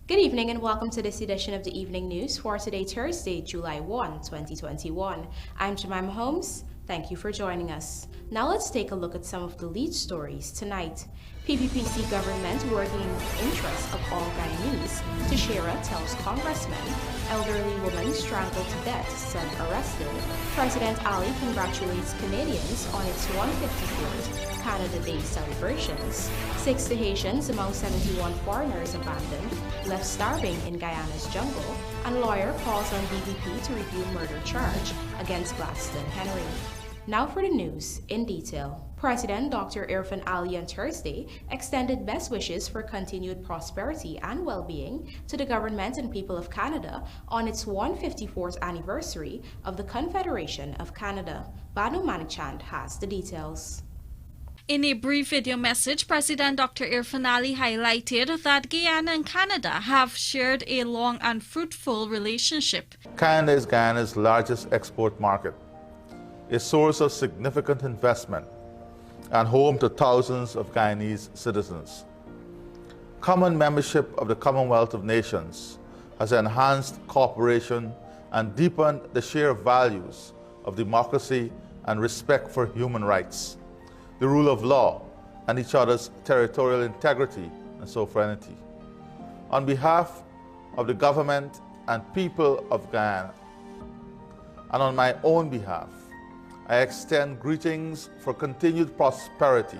Good evening and welcome to this edition of the Evening News for today, Thursday, July 1, 2021. I'm Jemima Holmes. Thank you for joining us. Now let's take a look at some of the lead stories tonight. PPPC government working in the interest of all Guyanese. TEIXEIRA tells congressmen. Elderly woman strangled to death, said arrested. President Ali congratulates Canadians on its 154th Canada Day celebrations. 60 Haitians among 71 foreigners abandoned, left starving in Guyana's jungle, and lawyer calls on DVP to review murder charge against GLASTON Henry. Now for the news in detail. President Dr. Irfan Ali on Thursday extended best wishes for continued prosperity and well-being to the government and people of Canada on its 154th anniversary of the Confederation of Canada. Banu Manichand has the details. In a brief video message, President Dr. Irfan Ali highlighted that Guyana and Canada have shared a long and fruitful relationship. Canada is Guyana's largest export market, a source of significant investment, and home to thousands of Guyanese citizens. Common membership of the Commonwealth of Nations has enhanced cooperation and deepened the shared values of democracy and respect for human rights, the rule of law, and each other's territorial integrity and sovereignty. On behalf of the government and people of Guyana, and on my own behalf, I extend greetings for continued prosperity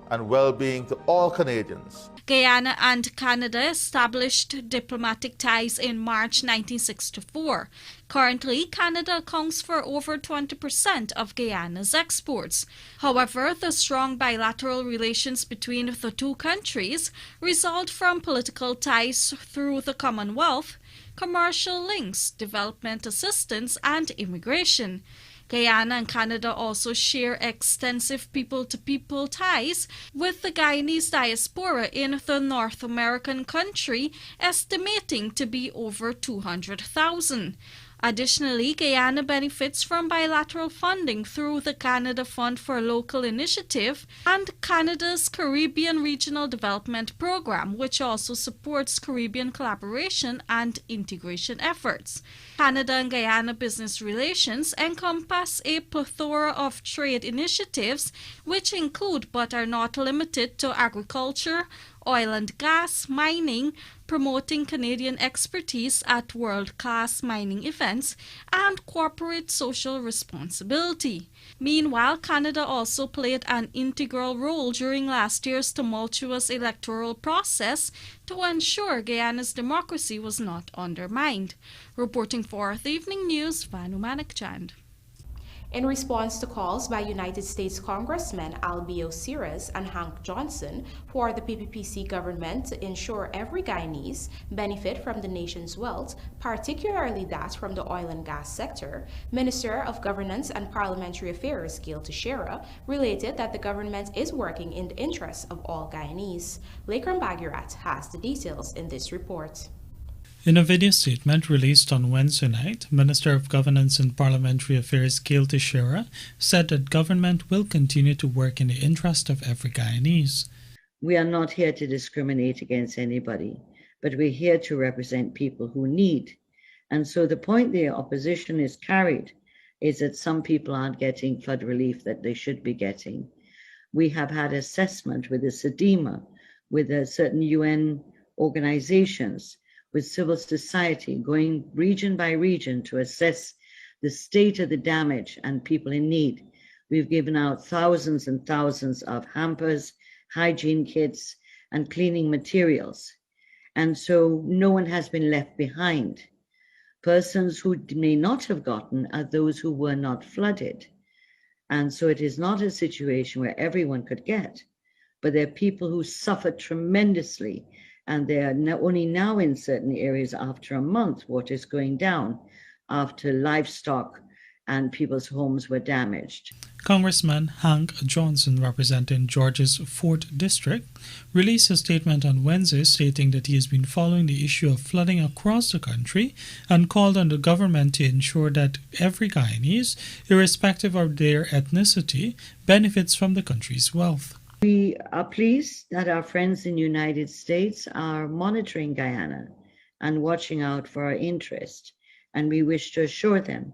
and well-being to all Canadians. Guyana and Canada established diplomatic ties in March 1964. Currently, Canada accounts for over 20% of Guyana's exports. However, the strong bilateral relations between the two countries result from political ties through the Commonwealth, commercial links, development assistance, and immigration. Guyana and Canada also share extensive people-to-people ties with the Guyanese diaspora in the North American country, estimating to be over 200,000. Additionally, Guyana benefits from bilateral funding through the Canada Fund for Local Initiative and Canada's Caribbean Regional Development Program, which also supports Caribbean collaboration and integration efforts. Canada and Guyana business relations encompass a plethora of trade initiatives, which include but are not limited to agriculture, oil and gas, mining, promoting Canadian expertise at world-class mining events, and corporate social responsibility. Meanwhile, Canada also played an integral role during last year's tumultuous electoral process to ensure Guyana's democracy was not undermined. Reporting for the Evening News, Banu Manichand. In response to calls by United States Congressmen Albio Sires and Hank Johnson for the PPPC government to ensure every Guyanese benefit from the nation's wealth, particularly that from the oil and gas sector, Minister of Governance and Parliamentary Affairs Gil Teixeira related that the government is working in the interests of all Guyanese. Lakram Bagirat has the details in this report. In a video statement released on Wednesday night, Minister of Governance and Parliamentary Affairs Gil Teixeira said that government will continue to work in the interest of every Guyanese. We are not here to discriminate against anybody, but we're here to represent people who need. And so the point the opposition is carried is that some people aren't getting flood relief that they should be getting. We have had assessment with the SEDIMA, with certain UN organizations, with civil society, going region by region to assess the state of the damage and people in need. We've given out thousands and thousands of hampers, hygiene kits, and cleaning materials. And so no one has been left behind. Persons who may not have gotten are those who were not flooded. And so it is not a situation where everyone could get, but there are people who suffered tremendously, and they are only now in certain areas after a month, water is going down after livestock and people's homes were damaged. Congressman Hank Johnson, representing Georgia's 4th District, released a statement on Wednesday stating that he has been following the issue of flooding across the country and called on the government to ensure that every Guyanese, irrespective of their ethnicity, benefits from the country's wealth. We are pleased that our friends in the United States are monitoring Guyana and watching out for our interest, and we wish to assure them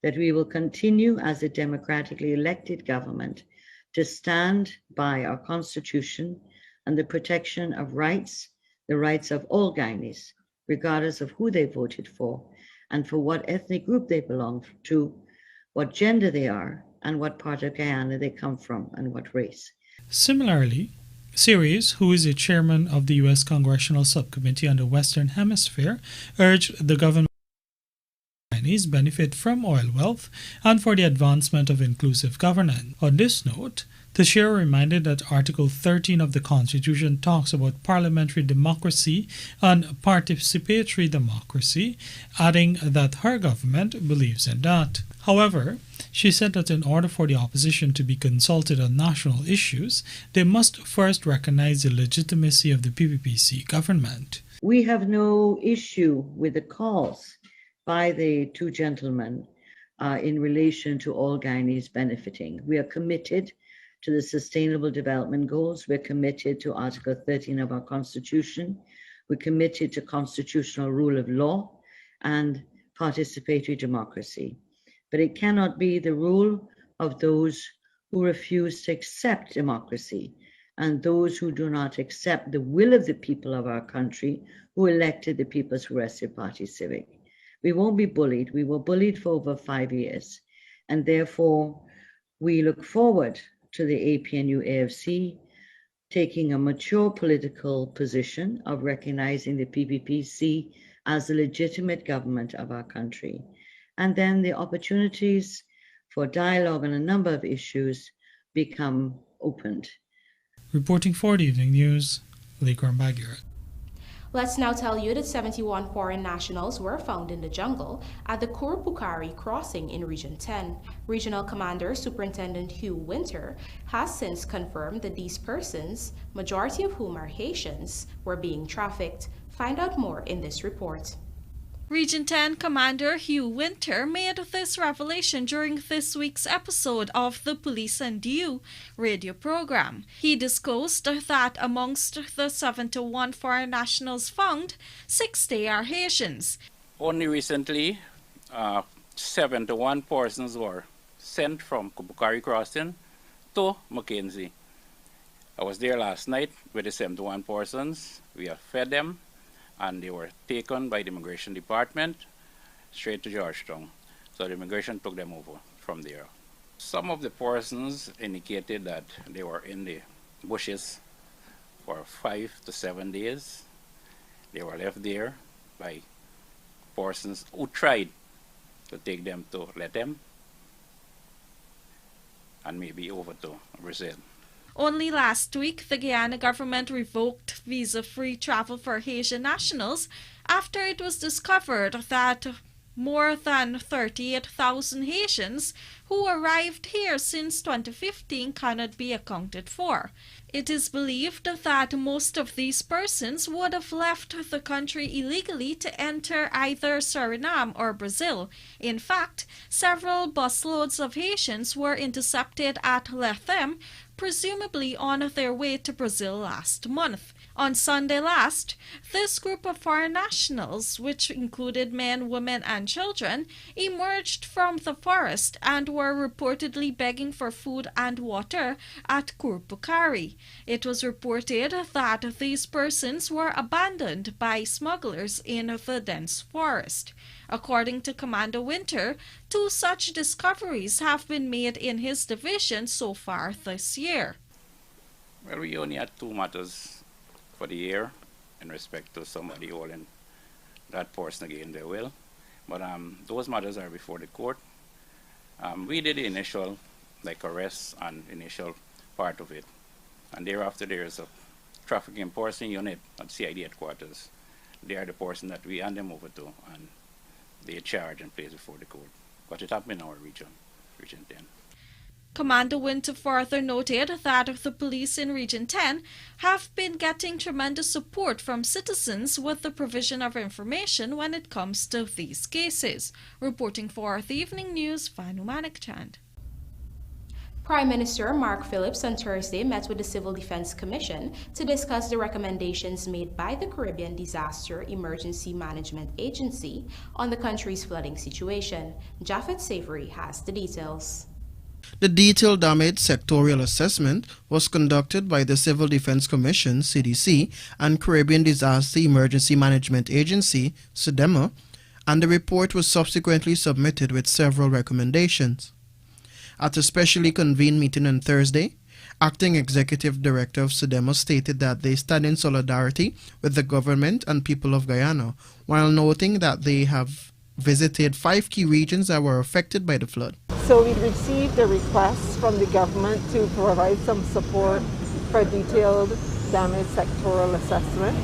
that we will continue as a democratically elected government to stand by our constitution and the protection of rights, the rights of all Guyanese, regardless of who they voted for and for what ethnic group they belong to, what gender they are, and what part of Guyana they come from and what race. Similarly, Series, who is a chairman of the U.S. Congressional Subcommittee on the Western Hemisphere, urged the government Guyanese benefit from oil wealth and for the advancement of inclusive governance. On this note, Teixeira reminded that Article 13 of the Constitution talks about parliamentary democracy and participatory democracy, adding that her government believes in that. However, she said that in order for the opposition to be consulted on national issues, they must first recognize the legitimacy of the PPPC government. We have no issue with the calls by the two gentlemen in relation to all Guyanese benefiting. We are committed to the Sustainable Development Goals. We're committed to Article 13 of our Constitution. We're committed to constitutional rule of law and participatory democracy. But it cannot be the rule of those who refuse to accept democracy and those who do not accept the will of the people of our country who elected the People's Progressive Party Civic. We won't be bullied. We were bullied for over 5 years. And therefore, we look forward to the APNU-AFC taking a mature political position of recognizing the PPPC as the legitimate government of our country. And then the opportunities for dialogue on a number of issues become opened. Reporting for the Evening News, Lakeram Bagira. Let's now tell you that 71 foreign nationals were found in the jungle at the Kurupukari crossing in Region 10. Regional Commander Superintendent Hugh Winter has since confirmed that these persons, majority of whom are Haitians, were being trafficked. Find out more in this report. Region 10 Commander Hugh Winter made this revelation during this week's episode of the Police and You radio program. He disclosed that amongst the 71 foreign nationals found, 60 are Haitians. Only recently, 71 persons were sent from Kurupukari Crossing to Mackenzie. I was there last night with the 71 persons. We have fed them, and they were taken by the Immigration Department straight to Georgetown. So the immigration took them over from there. Some of the persons indicated that they were in the bushes for 5 to 7 days. They were left there by persons who tried to take them to Letem and maybe over to Brazil. Only last week, the Guyana government revoked visa-free travel for Haitian nationals after it was discovered that more than 38,000 Haitians who arrived here since 2015 cannot be accounted for. It is believed that most of these persons would have left the country illegally to enter either Suriname or Brazil. In fact, several busloads of Haitians were intercepted at Lethem, presumably on their way to Brazil last month. On Sunday last, this group of foreign nationals, which included men, women, and children, emerged from the forest and were reportedly begging for food and water at Kurupukari. It was reported that these persons were abandoned by smugglers in the dense forest. According to Commander Winter, 2 such discoveries have been made in his division so far this year. Well, we only had 2 matters for the year in respect to somebody holding that person against their will. But those matters are before the court. We did the initial arrest and initial part of it. And thereafter there is a trafficking person unit at CID headquarters. They are the person that we hand them over to, and they charge and place before the court. But it happened in our region, Region 10. Commander Winter further noted that the police in Region 10 have been getting tremendous support from citizens with the provision of information when it comes to these cases. Reporting for the Evening News, Vanu Manikchand. Prime Minister Mark Phillips on Thursday met with the Civil Defense Commission to discuss the recommendations made by the Caribbean Disaster Emergency Management Agency on the country's flooding situation. Japhet Savory has the details. The detailed damage sectorial assessment was conducted by the Civil Defense Commission, CDC, and Caribbean Disaster Emergency Management Agency, SDEMA, and the report was subsequently submitted with several recommendations. At a specially convened meeting on Thursday, Acting Executive Director of SDEMA stated that they stand in solidarity with the government and people of Guyana, while noting that they have visited 5 key regions that were affected by the flood. So we received a request from the government to provide some support for a detailed damage sectoral assessment.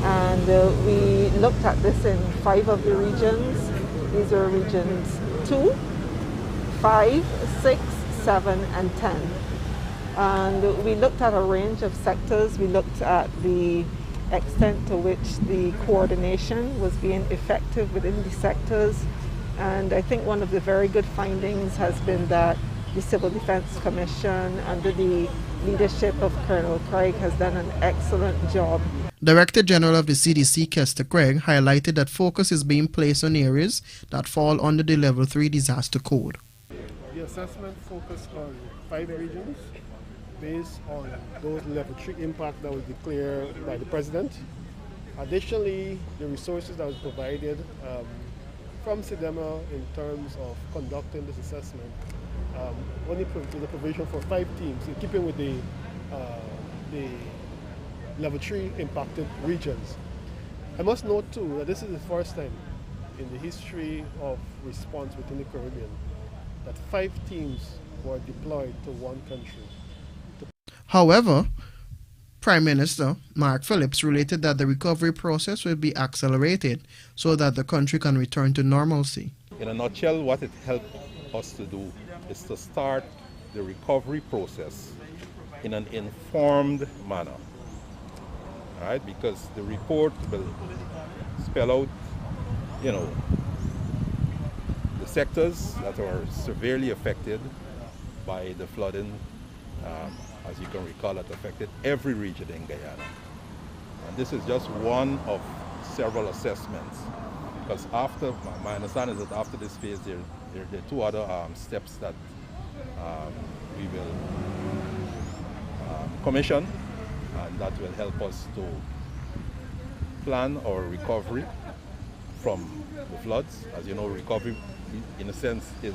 And we looked at this in 5 of the regions. These are regions 2, 5, 6, 7, and 10. And we looked at a range of sectors. We looked at the extent to which the coordination was being effective within the sectors. And I think one of the very good findings has been that the Civil Defense Commission, under the leadership of Colonel Craig, has done an excellent job. Director General of the CDC, Kester Craig, highlighted that focus is being placed on areas that fall under the Level 3 disaster code. The assessment focused on 5 regions based on those Level 3 impact that was declared by the President. Additionally, the resources that was provided from SDEMA in terms of conducting this assessment, only to the provision for 5 teams in keeping with the Level 3 impacted regions. I must note too that this is the first time in the history of response within the Caribbean that 5 teams were deployed to one country. However, Prime Minister Mark Phillips related that the recovery process will be accelerated so that the country can return to normalcy. In a nutshell, what it helped us to do is to start the recovery process in an informed manner. All right, because the report will spell out, the sectors that are severely affected by the flooding. As you can recall, that affected every region in Guyana. And this is just one of several assessments, because after, my understanding is that after this phase, there are 2 other steps that we will commission, and that will help us to plan our recovery from the floods. As you know, recovery, in a sense, is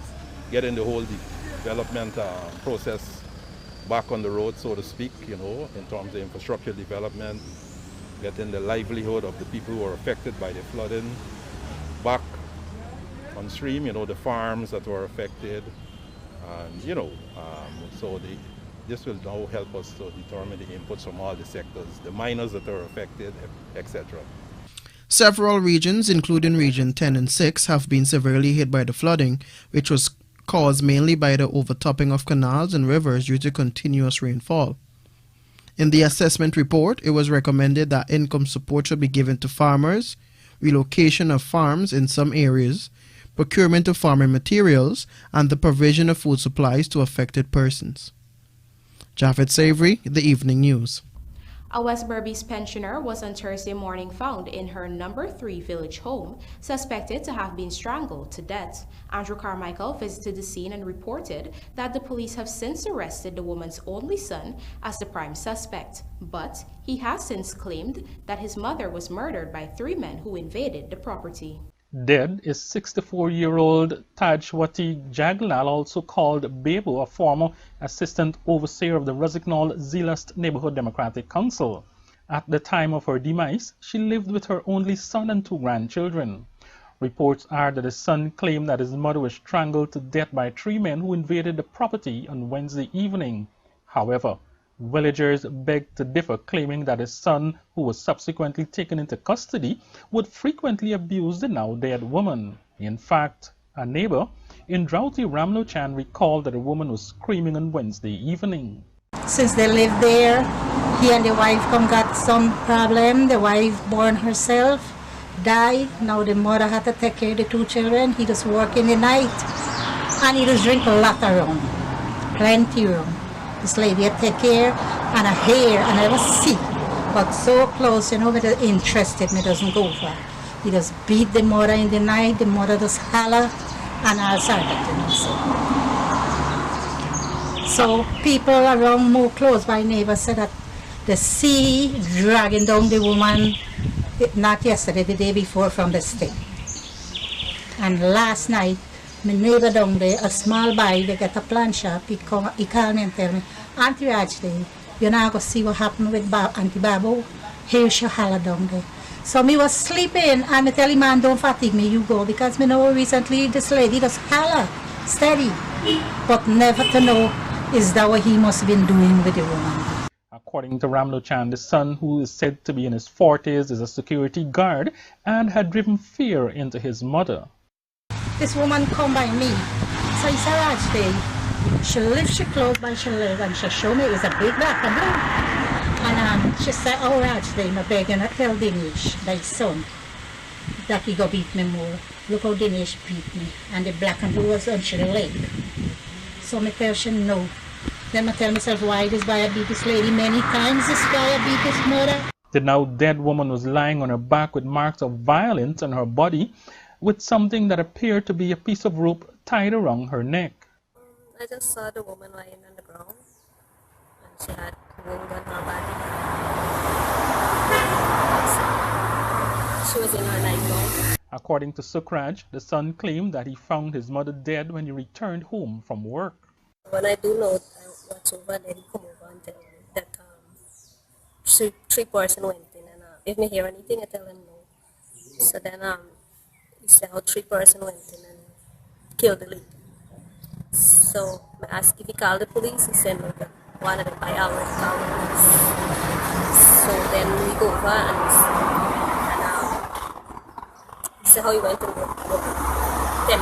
getting the whole development process back on the road, so to speak, in terms of infrastructure development, getting the livelihood of the people who are affected by the flooding back on stream, the farms that were affected, and, this will now help us to determine the inputs from all the sectors, the miners that are affected, etc. Several regions, including Region 10 and 6, have been severely hit by the flooding, which was caused mainly by the overtopping of canals and rivers due to continuous rainfall. In the assessment report, it was recommended that income support should be given to farmers, relocation of farms in some areas, procurement of farming materials, and the provision of food supplies to affected persons. Japhet Savory, The Evening News. A West Berbice pensioner was on Thursday morning found in her number 3 village home, suspected to have been strangled to death. Andrew Carmichael visited the scene and reported that the police have since arrested the woman's only son as the prime suspect, but he has since claimed that his mother was murdered by 3 men who invaded the property. Dead is 64-year-old Tajwati Jaglal, also called Bebo, a former assistant overseer of the Rosignol Zeelust Neighborhood Democratic Council. At the time of her demise, she lived with her only son and 2 grandchildren. Reports are that the son claimed that his mother was strangled to death by 3 men who invaded the property on Wednesday evening. However, villagers begged to differ, claiming that his son, who was subsequently taken into custody, would frequently abuse the now-dead woman. In fact, a neighbor, Indrawti Ramlochan, recalled that the woman was screaming on Wednesday evening. Since they lived there, he and the wife got some problem. The wife born herself, died. Now the mother had to take care of the 2 children. He just work in the night, and he just drink a lot around. plenty room. This lady had take care and her hair, and I was sick, but so close, you know, but interested, me doesn't go for. He just beat the mother in the night, the mother just holler, and all sort of things. So people around more close by neighbors said that the sea dragging down the woman, not yesterday, the day before from the state. And last night, my neighbor down there, a small boy, they get a plant shop, he called me and tell me, Auntie Rajday, you're not going to see what happened with Auntie Babu. Here she holler down there. So me was sleeping, and I tell him, man, don't fatigue me, you go, because me know recently this lady just holler, steady, but never to know is that what he must have been doing with the woman. According to Ramlo Chan, the son, who is said to be in his 40s, is a security guard and had driven fear into his mother. This woman come by me, so it's a Raj day. She lifts she clothes by she leg and she show me it's a big black and blue. And she said, oh Raj day, my begging her tell Dinesh, thy son, that he go beat me more. Look how Dinesh beat me. And the black and blue was on she leg. So me tell she no. Then I tell myself why this guy beat this lady many times, this guy beat this mother. The now dead woman was lying on her back with marks of violence on her body, with something that appeared to be a piece of rope tied around her neck. I just saw the woman lying on the ground, and she had a wound on her body. She was in her nightgown. According to Sukraj, the son claimed that he found his mother dead when he returned home from work. When I do know what's over, then he come over and tell me that three person went in, and if me hear anything, I tell him no. So then he said how 3 person went in and killed the lady. So I asked if he called the police. He said no, one of them by hours called the police. So then we go over and he said how he went to work 10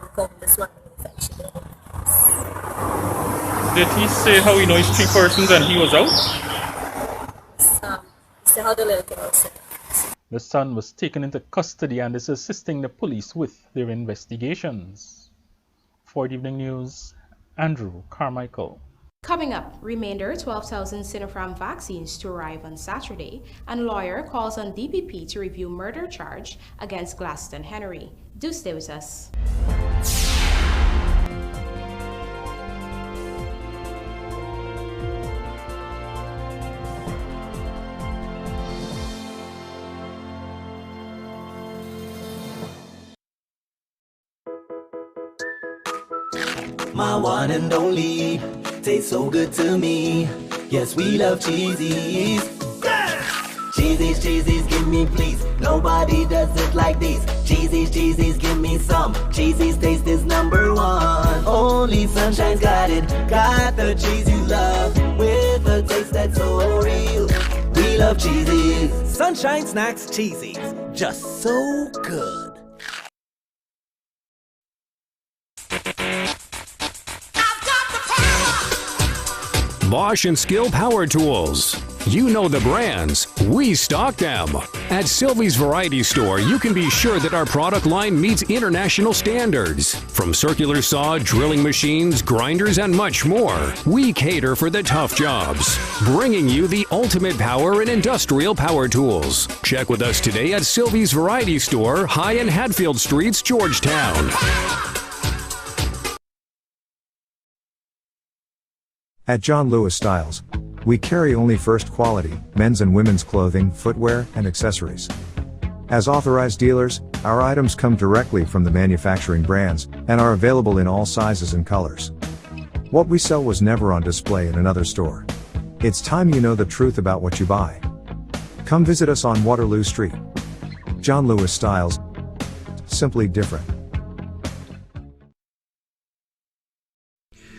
o'clock. This one. Did he say how he knows 3 persons and he was out? He said how the little girl was set. The son was taken into custody and is assisting the police with their investigations. For the Evening News, Andrew Carmichael. Coming up, remainder 12,000 Sinopharm vaccines to arrive on Saturday, and lawyer calls on DPP to review murder charge against GLASTON Henry. Do stay with us. My one and only, tastes so good to me. Yes, we love cheesies. Cheesies, cheesies, give me please. Nobody does it like these. Cheesies, cheesies, give me some. Cheesies taste is #1. Only Sunshine's got it. Got the cheese you love with a taste that's so real. We love cheesies. Sunshine Snacks cheesies, just so good. Bosch and Skill Power Tools. You know the brands, we stock them. At Sylvie's Variety Store, you can be sure that our product line meets international standards. From circular saw, drilling machines, grinders, and much more, we cater for the tough jobs, bringing you the ultimate power in industrial power tools. Check with us today at Sylvie's Variety Store, High and Hatfield Streets, Georgetown. At John Lewis Styles, we carry only first quality men's and women's clothing, footwear, and accessories. As authorized dealers, our items come directly from the manufacturing brands and are available in all sizes and colors. What we sell was never on display in another store. It's time you know the truth about what you buy. Come visit us on Waterloo Street. John Lewis Styles, simply different.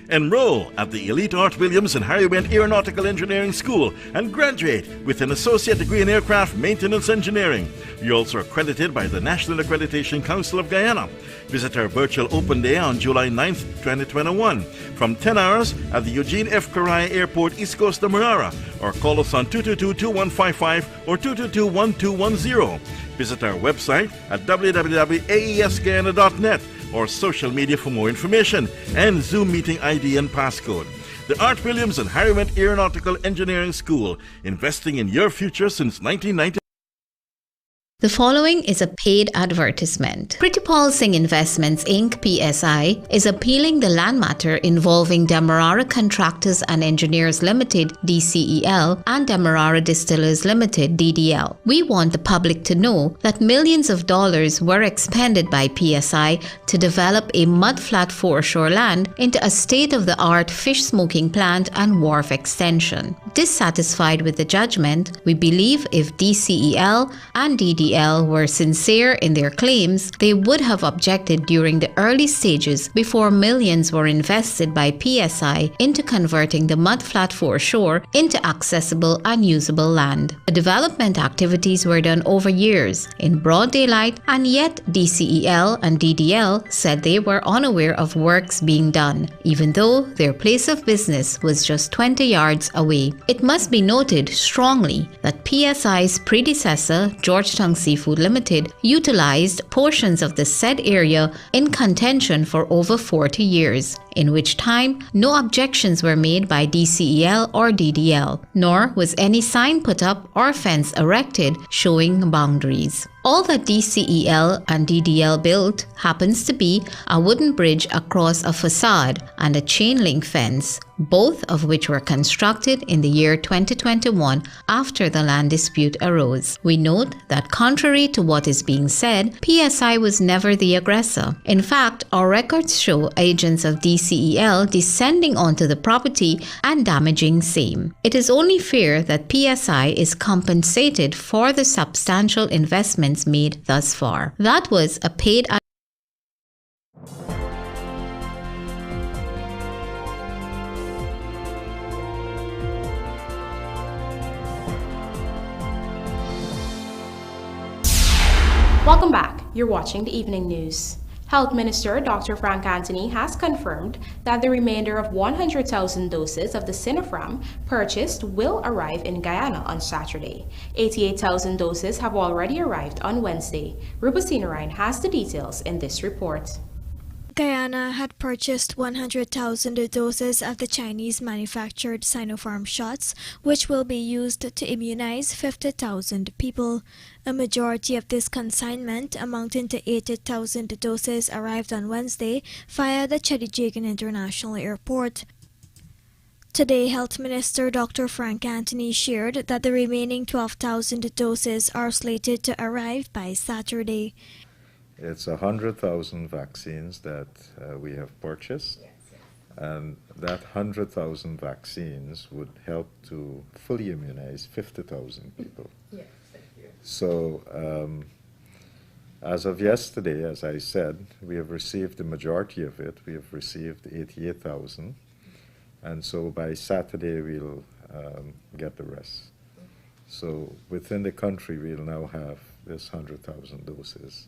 Enroll at the Elite Art Williams and Harry Wendt Aeronautical Engineering School and graduate with an associate degree in aircraft maintenance engineering. You're also accredited by the National Accreditation Council of Guyana. Visit our virtual open day on July 9th, 2021 from 10 hours at the Eugene F. Correa Airport, East Coast of Marara, or call us on 222-2155 or 222-1210. Visit our website at www.aesguyana.net or social media for more information and Zoom meeting ID and passcode. The Art Williams and Harry Wendt Aeronautical Engineering School, investing in your future since 1990. The following is a paid advertisement. Pritipal Singh Investments Inc. PSI is appealing the land matter involving Demerara Contractors and Engineers Limited DCEL and Demerara Distillers Limited DDL. We want the public to know that millions of dollars were expended by PSI to develop a mudflat foreshore land into a state-of-the-art fish smoking plant and wharf extension. Dissatisfied with the judgment, we believe if DCEL and DDL were sincere in their claims, they would have objected during the early stages before millions were invested by PSI into converting the mudflat foreshore into accessible and usable land. The development activities were done over years in broad daylight, and yet DCEL and DDL said they were unaware of works being done, even though their place of business was just 20 yards away. It must be noted strongly that PSI's predecessor, Georgetown Seafood Limited, utilized portions of the said area in contention for over 40 years, in which time no objections were made by DCEL or DDL, nor was any sign put up or fence erected showing boundaries. All that DCEL and DDL built happens to be a wooden bridge across a facade and a chain link fence, both of which were constructed in the year 2021 after the land dispute arose. We note that contrary to what is being said, PSI was never the aggressor. In fact, our records show agents of DCEL descending onto the property and damaging same. It is only fair that PSI is compensated for the substantial investments made thus far. That was a paid Welcome back. You're watching the evening news. Health Minister Dr. Frank Anthony has confirmed that the remainder of 100,000 doses of the Sinopharm purchased will arrive in Guyana on Saturday. 88,000 doses have already arrived on Wednesday. Rubasina Ryan has the details in this report. Guyana had purchased 100,000 doses of the Chinese-manufactured Sinopharm shots, which will be used to immunize 50,000 people. A majority of this consignment, amounting to 80,000 doses, arrived on Wednesday via the Chedijagan International Airport. Today, Health Minister Dr. Frank Anthony shared that the remaining 12,000 doses are slated to arrive by Saturday. It's 100,000 vaccines that we have purchased, and that 100,000 vaccines would help to fully immunize 50,000 people. Yes, thank you. So as of yesterday, as I said, we have received the majority of it. We have received 88,000, and so by Saturday we'll get the rest. So within the country we'll now have this 100,000 doses.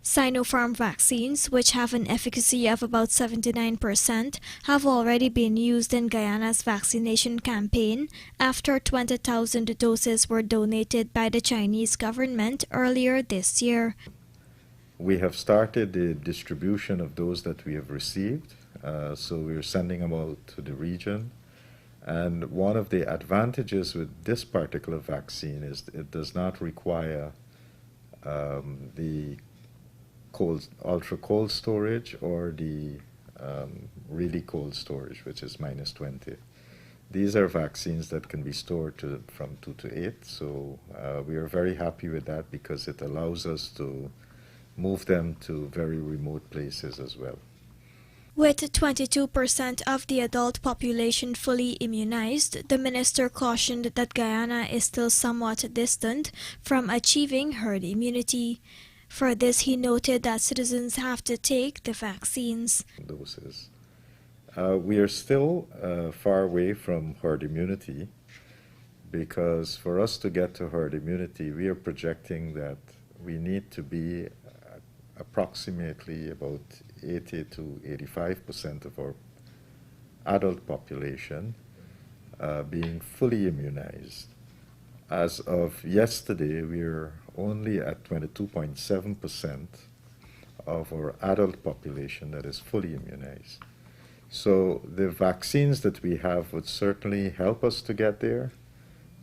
Sinopharm vaccines, which have an efficacy of about 79%, have already been used in Guyana's vaccination campaign after 20,000 doses were donated by the Chinese government earlier this year. We have started the distribution of those that we have received, so we're sending them out to the region. And one of the advantages with this particular vaccine is it does not require the ultra cold storage or the really cold storage, which is -20. These are vaccines that can be stored from 2 to 8, so we are very happy with that because it allows us to move them to very remote places as well. With 22% of the adult population fully immunized, the minister cautioned that Guyana is still somewhat distant from achieving herd immunity. For this, he noted that citizens have to take the vaccines. Doses. We are still far away from herd immunity because for us to get to herd immunity, we are projecting that we need to be approximately about 80 to 85% of our adult population being fully immunized. As of yesterday, we are only at 22.7% of our adult population that is fully immunized. So the vaccines that we have would certainly help us to get there,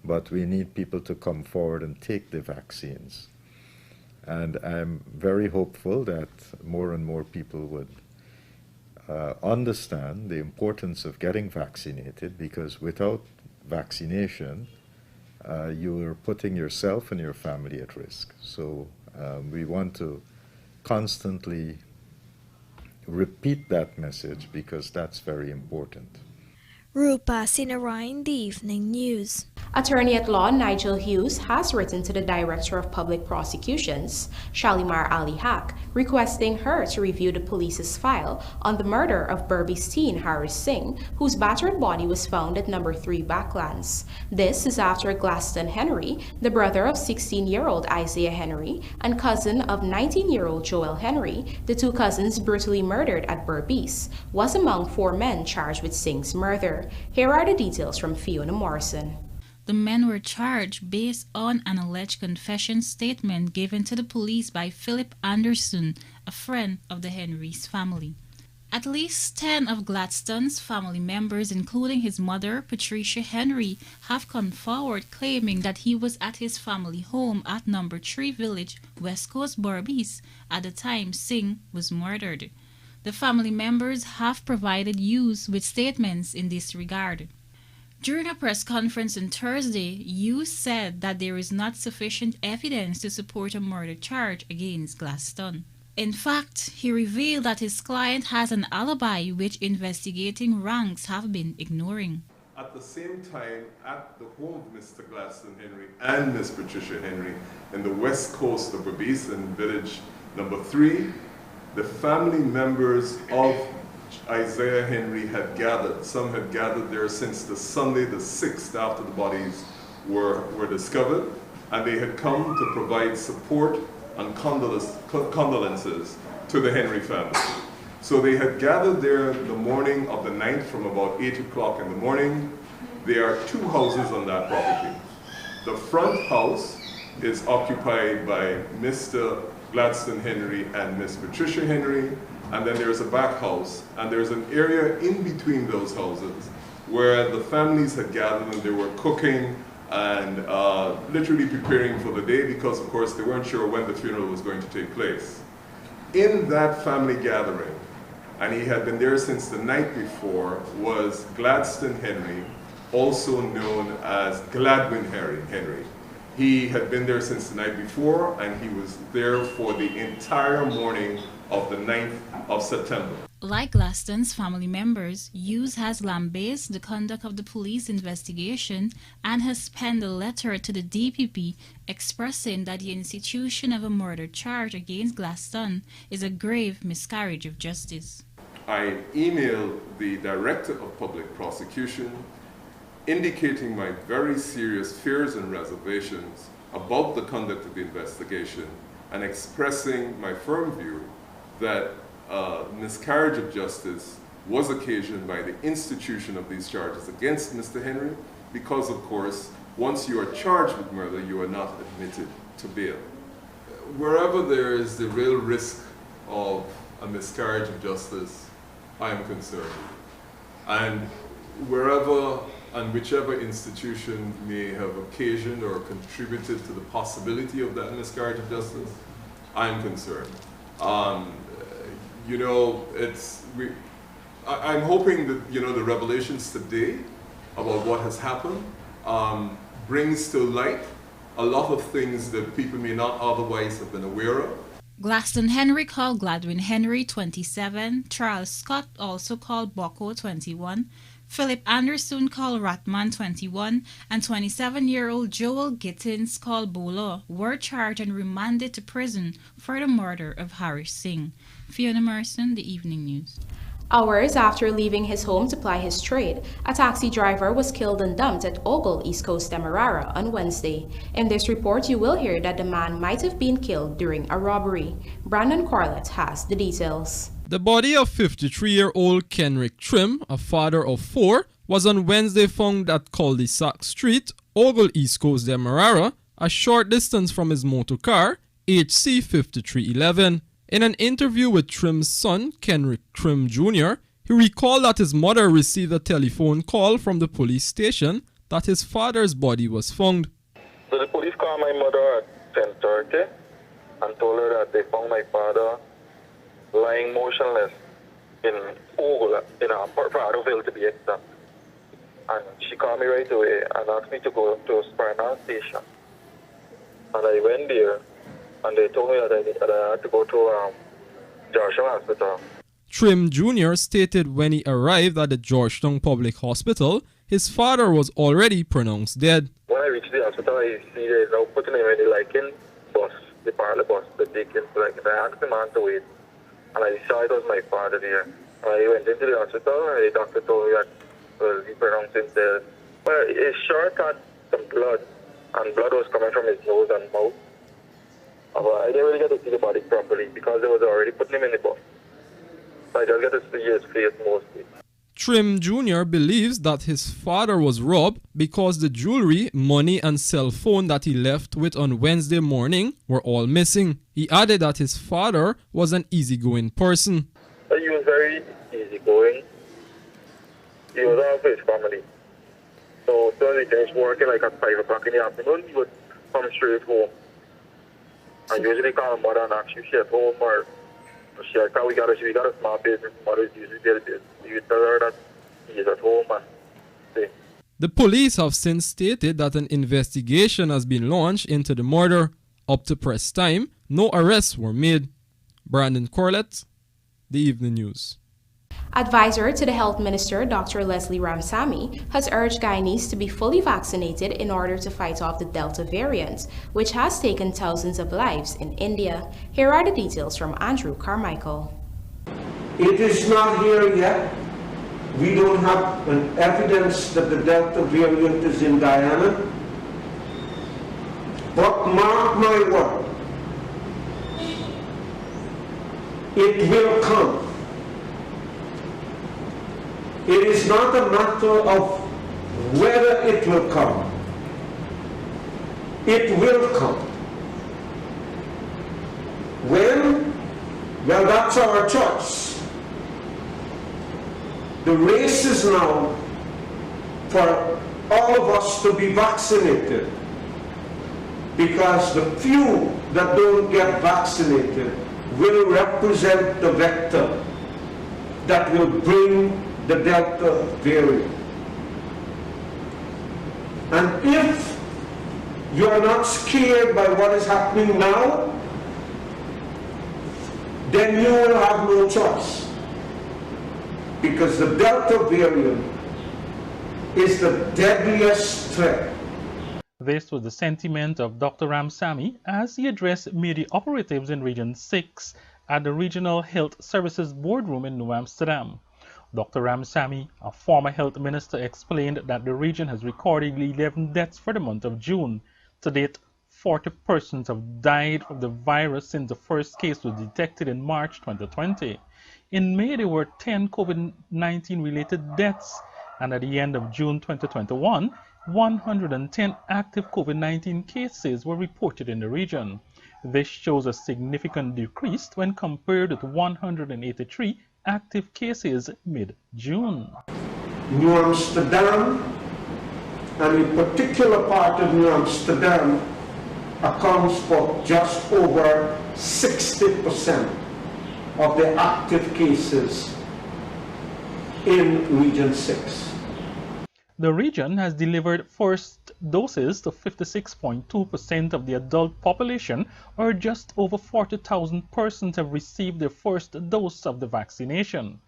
but we need people to come forward and take the vaccines. And I'm very hopeful that more and more people would understand the importance of getting vaccinated, because without vaccination, you are putting yourself and your family at risk. So we want to constantly repeat that message, because that's very important. Rupa Sinarayan, The Evening News. Attorney at Law Nigel Hughes has written to the Director of Public Prosecutions, Shalimar Ali Haq, requesting her to review the police's file on the murder of Berbice teen Harris Singh, whose battered body was found at No. 3 Backlands. This is after Glaston Henry, the brother of 16-year-old Isaiah Henry and cousin of 19-year-old Joel Henry, the two cousins brutally murdered at Berbice, was among 4 men charged with Singh's murder. Here are the details from Fiona Morrison. The men were charged based on an alleged confession statement given to the police by Philip Anderson, a friend of the Henrys family. At least 10 of Glaston's family members, including his mother, Patricia Henry, have come forward claiming that he was at his family home at No. 3 Village, West Coast, Berbice, at the time Singh was murdered. The family members have provided Hughes with statements in this regard. During a press conference on Thursday, Hughes said that there is not sufficient evidence to support a murder charge against Glaston. In fact, he revealed that his client has an alibi which investigating ranks have been ignoring. At the same time, at the home of Mr. Glaston Henry and Miss Patricia Henry in the west coast of Berbice in Village No. 3, the family members of Isaiah Henry had gathered. Some had gathered there since the Sunday, the 6th, after the bodies were discovered, and they had come to provide support and condolences to the Henry family. So they had gathered there the morning of the 9th from about 8 o'clock in the morning. There are 2 houses on that property. The front house is occupied by Mr. Glaston Henry and Miss Patricia Henry, and then there's a back house, and there's an area in between those houses where the families had gathered and they were cooking and literally preparing for the day, because of course they weren't sure when the funeral was going to take place. In that family gathering, and he had been there since the night before, was Glaston Henry, also known as Gladwin Henry. He had been there since the night before, and he was there for the entire morning of the 9th of September. Like Glaston's family members, Hughes has lambasted the conduct of the police investigation and has penned a letter to the DPP expressing that the institution of a murder charge against Glaston is a grave miscarriage of justice. I emailed the Director of Public Prosecution indicating my very serious fears and reservations about the conduct of the investigation and expressing my firm view that miscarriage of justice was occasioned by the institution of these charges against Mr. Henry, because of course, once you are charged with murder, you are not admitted to bail. Wherever there is the real risk of a miscarriage of justice, I am concerned. And wherever and whichever institution may have occasioned or contributed to the possibility of that miscarriage of justice, I am concerned. You know, I'm hoping that, you know, the revelations today about what has happened brings to light a lot of things that people may not otherwise have been aware of. Glaston Henry, called Gladwin Henry, 27, Charles Scott, also called Bocco, 21, Philip Anderson, called Ratman, 21, and 27-year-old Joel Gittins, called Bolo, were charged and remanded to prison for the murder of Harris Singh. Fiona Morrison, The Evening News. Hours after leaving his home to ply his trade, a taxi driver was killed and dumped at Ogle, East Coast, Demerara on Wednesday. In this report, you will hear that the man might have been killed during a robbery. Brandon Corlett has the details. The body of 53-year-old Kenrick Trim, a father of 4, was on Wednesday found at Cul-de-Sac Street, Ogle, East Coast, Demerara, a short distance from his motor car, HC 5311. In an interview with Trim's son, Kenrick Trim Jr., he recalled that his mother received a telephone call from the police station that his father's body was found. So the police called my mother at 10:30 and told her that they found my father lying motionless in Ogle, in Pratoville to be exact. And she called me right away and asked me to go to Spartan Station. And I went there and they told me that I had to go to Georgetown Hospital. Trim Jr. stated when he arrived at the Georgetown Public Hospital, his father was already pronounced dead. When I reached the hospital, I see they're now putting him in the bus, the parlor bus, the Dickens. I asked the man to wait, and I saw it was my father there. I went into the hospital, and the doctor told me that he pronounced him dead. Well, his shirt had some blood, and blood was coming from his nose and mouth. I didn't really get to see the body properly because they was already putting him in the bus. I just get to see his face mostly. Trim Jr. believes that his father was robbed because the jewelry, money and cell phone that he left with on Wednesday morning were all missing. He added that his father was an easygoing person. He was very easygoing. He was all for his family. So as soon as he finished working at 5 o'clock in the afternoon, he would come straight home. I usually call my mother and ask if she's at home or she got a small business. Mother's usually there. You tell her that he is at home and see. The police have since stated that an investigation has been launched into the murder. Up to press time, no arrests were made. Brandon Corlett, The Evening News. Advisor to the Health Minister, Dr. Leslie Ramsamy, has urged Guyanese to be fully vaccinated in order to fight off the Delta variant, which has taken thousands of lives in India. Here are the details from Andrew Carmichael. It is not here yet. We don't have an evidence that the Delta variant is in Guyana. But mark my word, it will come. It is not a matter of whether it will come. It will come. When? Well, that's our choice. The race is now for all of us to be vaccinated, because the few that don't get vaccinated will represent the vector that will bring the Delta variant. And if you are not scared by what is happening now, then you will have no choice, because the Delta variant is the deadliest threat. This was the sentiment of Dr. Ramsamy as he addressed media operatives in Region 6 at the Regional Health Services Boardroom in New Amsterdam. Dr. Ramsamy, a former health minister, explained that the region has recorded 11 deaths for the month of June. To date, 40 persons have died of the virus since the first case was detected in March 2020. In May, there were 10 COVID-19 related deaths, and at the end of June 2021, 110 active COVID-19 cases were reported in the region. This shows a significant decrease when compared with 183 active cases mid-June. New Amsterdam, and in particular part of New Amsterdam, accounts for just over 60% of the active cases in Region 6. The region has delivered first doses to 56.2% of the adult population, or just over 40,000 persons have received their first dose of the vaccination.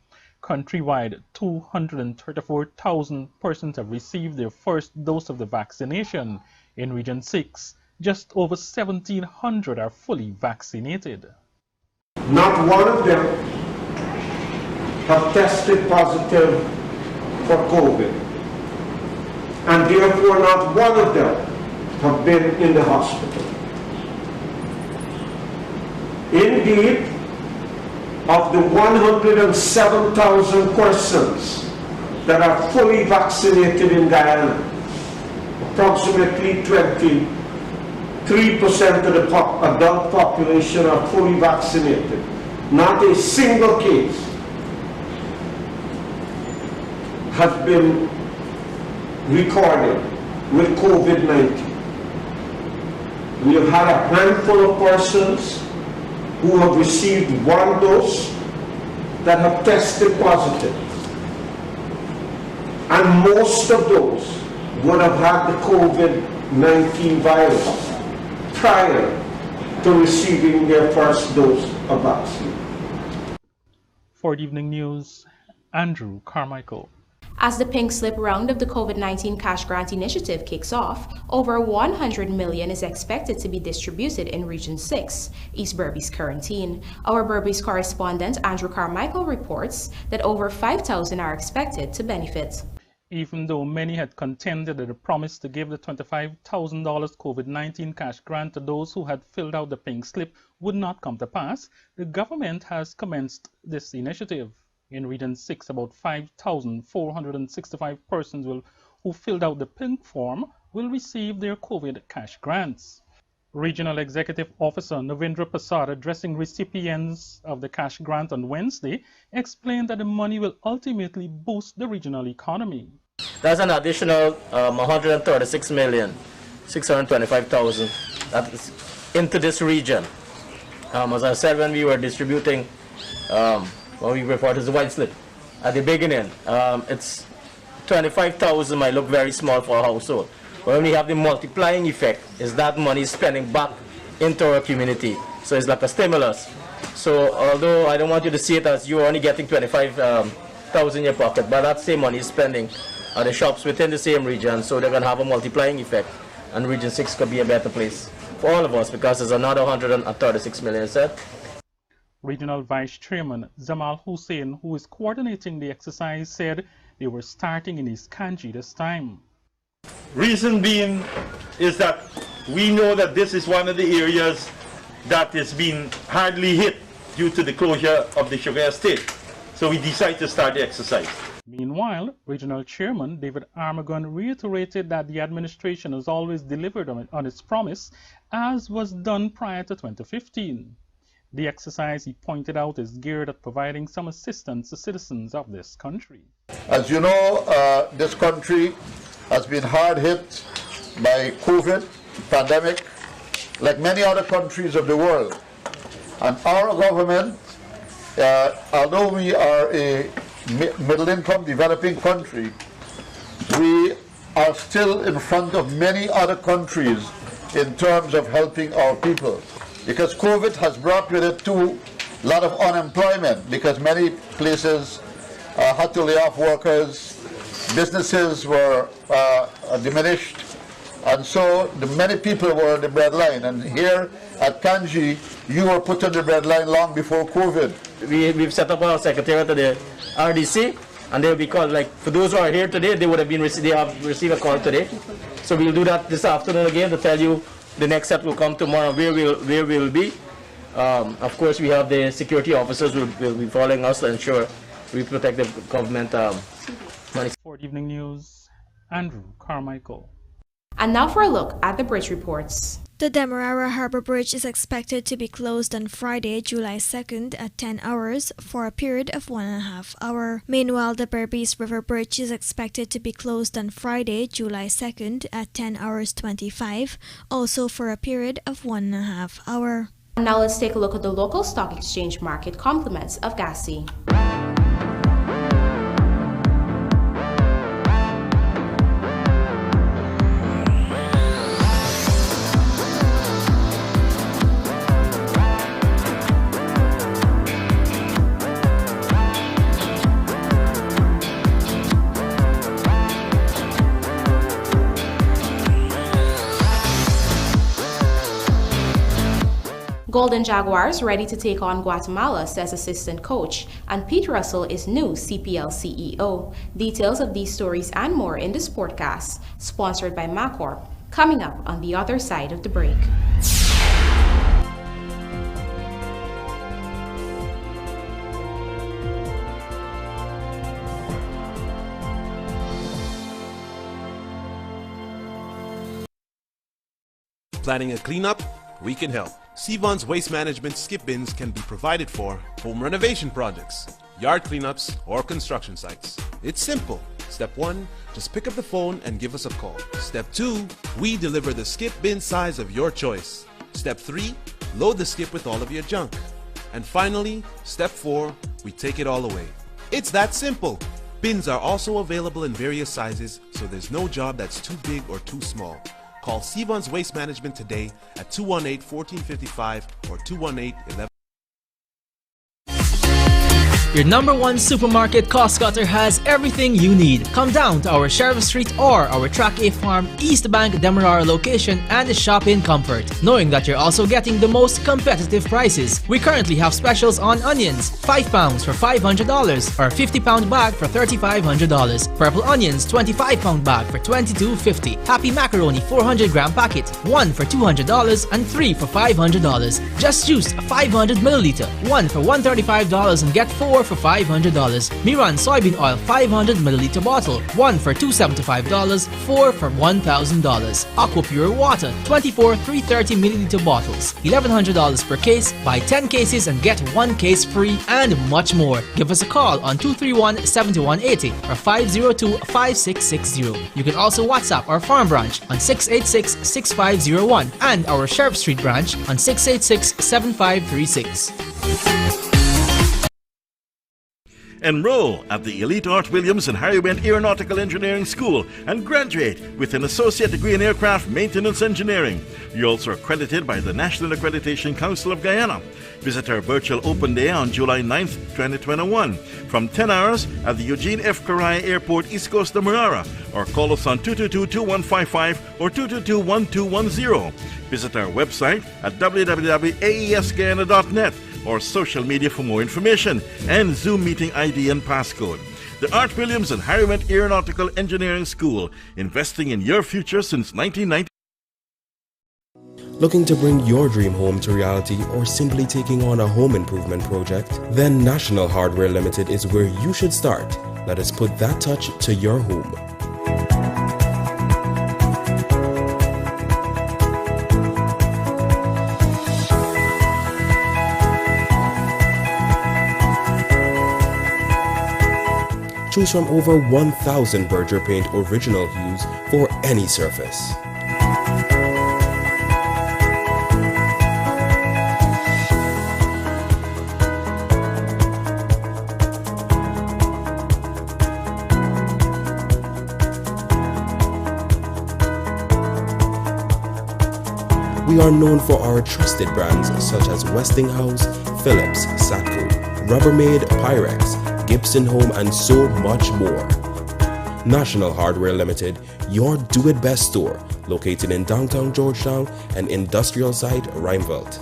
Countrywide, 234,000 persons have received their first dose of the vaccination. In Region 6, just over 1,700 are fully vaccinated. Not one of them have tested positive for COVID, and therefore not one of them have been in the hospital. Indeed, of the 107,000 persons that are fully vaccinated in Guyana, approximately 23% of the adult population are fully vaccinated. not a single case has been recorded with COVID-19. We have had a handful of persons who have received one dose that have tested positive. And most of those would have had the COVID-19 virus prior to receiving their first dose of vaccine. For the evening news, Andrew Carmichael. As the pink slip round of the COVID-19 cash grant initiative kicks off, over $100 million is expected to be distributed in Region 6, East Berbice quarantine. Our Berbice correspondent Andrew Carmichael reports that over 5,000 are expected to benefit. Even though many had contended that the promise to give the $25,000 COVID-19 cash grant to those who had filled out the pink slip would not come to pass, the government has commenced this initiative. In Region 6, about 5,465 persons who filled out the pink form will receive their COVID cash grants. Regional Executive Officer Navindra Prasad, addressing recipients of the cash grant on Wednesday, explained that the money will ultimately boost the regional economy. That's an additional $136,625,000 that is into this region. As I said when we were distributing what we refer to as the white slip at the beginning, it's 25,000 might look very small for a household. But when we have the multiplying effect, is that money spending back into our community. So it's like a stimulus. So although I don't want you to see it as you're only getting 25,000 in your pocket, but that same money is spending at the shops within the same region, so they're going to have a multiplying effect. And Region 6 could be a better place for all of us because there's another 136 million said. Regional Vice Chairman Zamal Hussain, who is coordinating the exercise, said they were starting in East Kanji this time. Reason being is that we know that this is one of the areas that is being hardly hit due to the closure of the sugar estate. So we decided to start the exercise. Meanwhile, Regional Chairman David Armagon reiterated that the administration has always delivered on its promise, as was done prior to 2015. The exercise, he pointed out, is geared at providing some assistance to citizens of this country. As you know, this country has been hard hit by COVID pandemic, like many other countries of the world. And our government, although we are a middle-income developing country, we are still in front of many other countries in terms of helping our people. Because COVID has brought with it too a lot of unemployment, because many places had to lay off workers, businesses were diminished, and so many people were on the breadline. And here at Kanji, you were put on the breadline long before COVID. We've set up our secretariat to the RDC, and they'll be called. Like for those who are here today, they would have been received a call today. So we'll do that this afternoon again to tell you the next step will come tomorrow where we'll be. Of course, we have the security officers who will be following us to ensure we protect the government money. For the evening news, Andrew Carmichael. And now for a look at the bridge reports. The Demerara Harbour Bridge is expected to be closed on Friday, July 2nd at 10 hours for a period of 1.5 hours. Meanwhile, the Berbice River Bridge is expected to be closed on Friday, July 2nd at 10 hours 25, also for a period of 1.5 hours. Now let's take a look at the local stock exchange market compliments of GASI. Golden Jaguars ready to take on Guatemala, says assistant coach, and Pete Russell is new CPL CEO. Details of these stories and more in the Sportcast, sponsored by Macorp, coming up on the other side of the break. Planning a cleanup? We can help. Sevon's waste management skip bins can be provided for home renovation projects, yard cleanups, or construction sites. It's simple. Step 1, just pick up the phone and give us a call. Step 2, we deliver the skip bin size of your choice. Step 3, load the skip with all of your junk. And finally, step 4, we take it all away. It's that simple. Bins are also available in various sizes, so there's no job that's too big or too small. Call Sevon's Waste Management today at 218-1455 or 218-11. Your number one supermarket cost cutter has everything you need. Come down to our Sheriff Street or our Track A Farm East Bank Demerara location and shop in comfort, knowing that you're also getting the most competitive prices. We currently have specials on onions, 5 pounds for $500 or 50-pound bag for $3,500. Purple onions, 25-pound bag for $22.50. Happy macaroni 400-gram packet, 1 for $200 and 3 for $500. Just juice a 500 milliliter, 1 for $135 and get 4 for $500. Miran soybean oil 500 milliliter bottle, 1 for $275, 4 for $1,000. Aqua Pure water 24 330 milliliter bottles, $1,100 per case. Buy 10 cases and get 1 case free, and much more. Give us a call on 231-7180 or 502-5660. You can also WhatsApp our farm branch on 686-6501 and our Sheriff Street branch on 686-7536. Enroll at the Elite Art Williams and Harry Wendt Aeronautical Engineering School and graduate with an associate degree in aircraft maintenance engineering. You're also accredited by the National Accreditation Council of Guyana. Visit our virtual open day on July 9th, 2021 from 10 hours at the Eugene F. Correa Airport, East Coast, Demerara, or call us on 222-2155 or 222-1210. Visit our website at www.aesguyana.net or social media for more information and Zoom meeting ID and passcode. The Art Williams and Harry Wendt Aeronautical Engineering School, investing in your future since 1990. Looking to bring your dream home to reality or simply taking on a home improvement project? Then National Hardware Limited is where you should start. Let us put that touch to your home. Choose from over 1,000 Berger Paint original hues for any surface. We are known for our trusted brands such as Westinghouse, Philips, Satco, Rubbermaid, Pyrex, Gibson Home, and so much more. National Hardware Limited, your do-it-best store, located in downtown Georgetown and industrial site Rimeveld.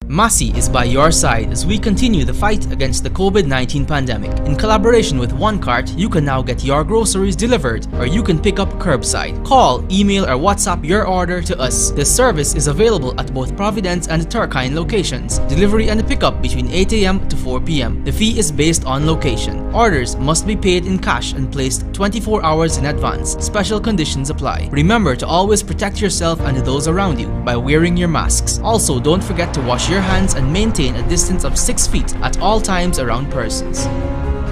Massey is by your side as we continue the fight against the COVID-19 pandemic. In collaboration with One Cart, you can now get your groceries delivered, or you can pick up curbside. Call, email, or WhatsApp your order to us. This service is available at both Providence and Turkine locations. Delivery and pickup between 8 a.m. to 4 p.m. The fee is based on location. Orders must be paid in cash and placed 24 hours in advance. Special conditions apply. Remember to always protect yourself and those around you by wearing your masks. Also, don't forget to wash your hands and maintain a distance of 6 feet at all times around persons.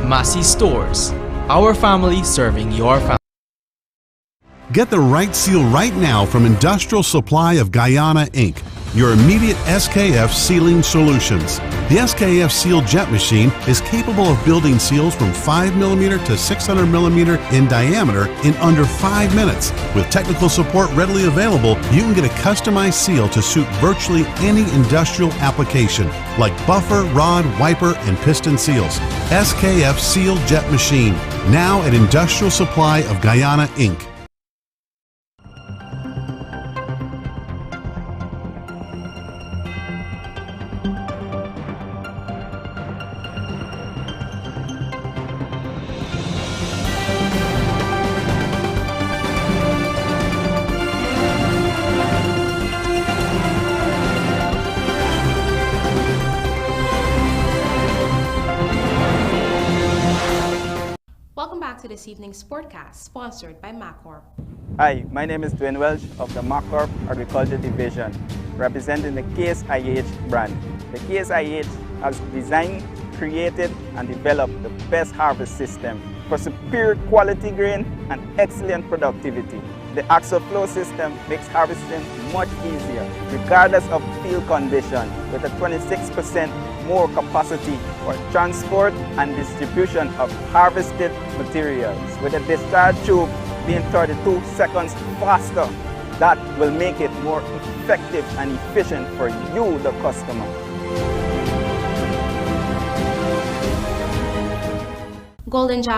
Massey Stores. Our family serving your family. Get the right seal right now from Industrial Supply of Guyana, Inc., your immediate SKF sealing solutions. The SKF Seal Jet Machine is capable of building seals from 5mm to 600mm in diameter in under 5 minutes. With technical support readily available, you can get a customized seal to suit virtually any industrial application, like buffer, rod, wiper, and piston seals. SKF Seal Jet Machine, now at Industrial Supply of Guyana, Inc. Welcome back to this evening's Sportcast, sponsored by MacCorp. Hi, my name is Dwayne Welch of the MacCorp Agriculture Division. representing the GUYANE'S brand. The GUYANE'S has designed, created, and developed the best harvest system for superior quality grain and excellent productivity. The axial flow system makes harvesting much easier, regardless of field condition, with a 26% more capacity for transport and distribution of harvested materials, with the discharge tube being 32 seconds faster. That will make it more effective and efficient for you, the customer. Golden Jaguar